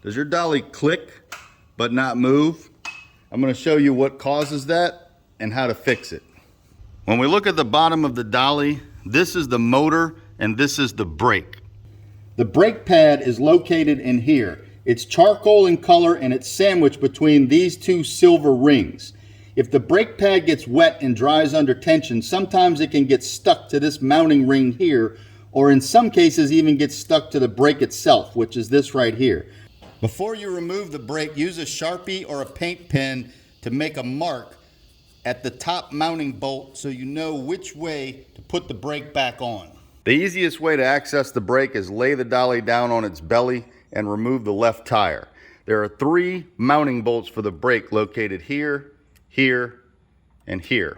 Does your dolly click but not move? I'm going to show you what causes that and how to fix it. When we look at the bottom of the dolly, this is the motor and this is the brake. The brake pad is located in here. It's charcoal in color and it's sandwiched between these two silver rings. If the brake pad gets wet and dries under tension, sometimes it can get stuck to this mounting ring here, or in some cases even get stuck to the brake itself, which is this right here. Before you remove the brake, use a Sharpie or a paint pen to make a mark at the top mounting bolt so you know which way to put the brake back on. The easiest way to access the brake is lay the dolly down on its belly and remove the left tire. There are 3 mounting bolts for the brake located here, here, and here.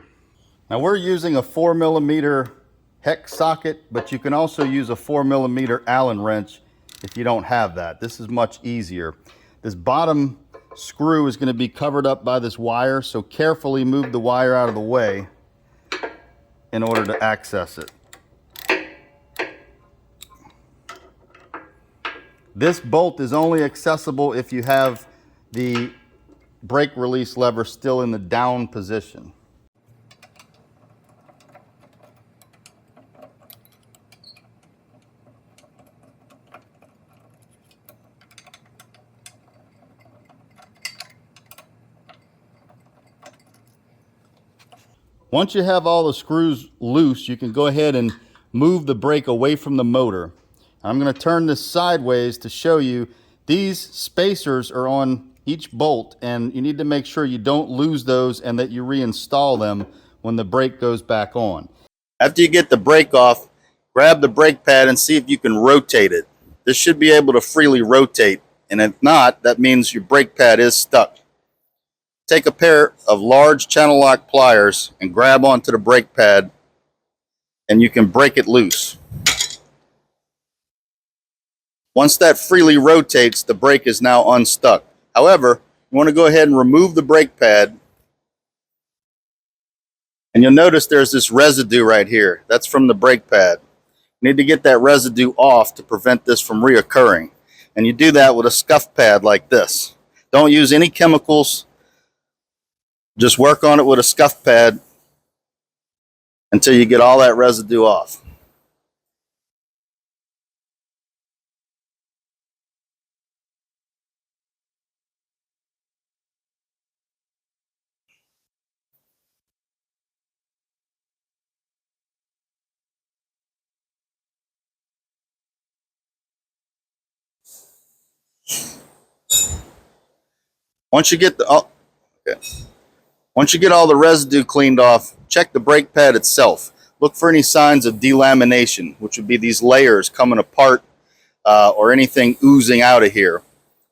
Now we're using a 4mm hex socket, but you can also use a 4mm Allen wrench if you don't have that. This is much easier. This bottom screw is going to be covered up by this wire, so carefully move the wire out of the way in order to access it. This bolt is only accessible if you have the brake release lever still in the down position. Once you have all the screws loose, you can go ahead and move the brake away from the motor. I'm going to turn this sideways to show you these spacers are on each bolt, and you need to make sure you don't lose those and that you reinstall them when the brake goes back on. After you get the brake off, grab the brake pad and see if you can rotate it. This should be able to freely rotate, and if not, that means your brake pad is stuck. Take a pair of large channel lock pliers and grab onto the brake pad, and you can break it loose. Once that freely rotates, the brake is now unstuck. However, you want to go ahead and remove the brake pad, and you'll notice there's this residue right here. That's from the brake pad. You need to get that residue off to prevent this from reoccurring. And you do that with a scuff pad like this. Don't use any chemicals. Just work on it with a scuff pad until you get all that residue off. Once you get all the residue cleaned off, check the brake pad itself. Look for any signs of delamination, which would be these layers coming apart or anything oozing out of here.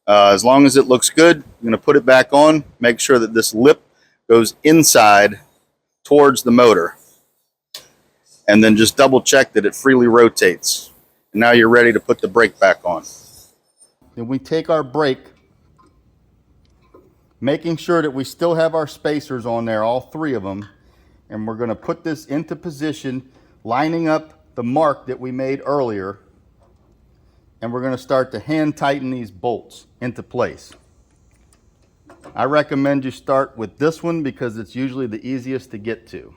As long as it looks good, you're going to put it back on. Make sure that this lip goes inside towards the motor. And then just double check that it freely rotates. And now you're ready to put the brake back on. Then we take our brake, making sure that we still have our spacers on there, all 3 of them, and we're going to put this into position, lining up the mark that we made earlier, and we're going to start to hand tighten these bolts into place. I recommend you start with this one because it's usually the easiest to get to.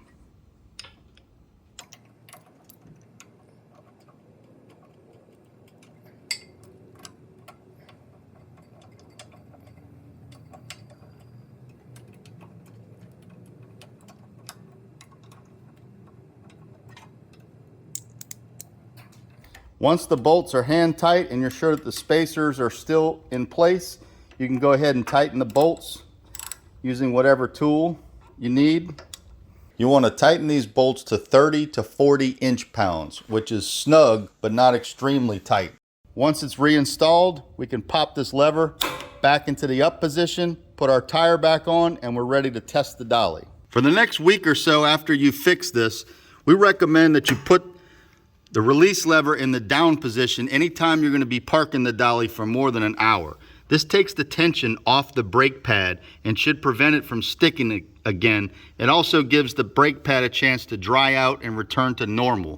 Once the bolts are hand tight and you're sure that the spacers are still in place, you can go ahead and tighten the bolts using whatever tool you need. You want to tighten these bolts to 30 to 40 inch-pounds, which is snug but not extremely tight. Once it's reinstalled, we can pop this lever back into the up position, put our tire back on, and we're ready to test the dolly. For the next week or so after you fix this, we recommend that you put the release lever in the down position anytime you're going to be parking the dolly for more than an hour. This takes the tension off the brake pad and should prevent it from sticking again. It also gives the brake pad a chance to dry out and return to normal.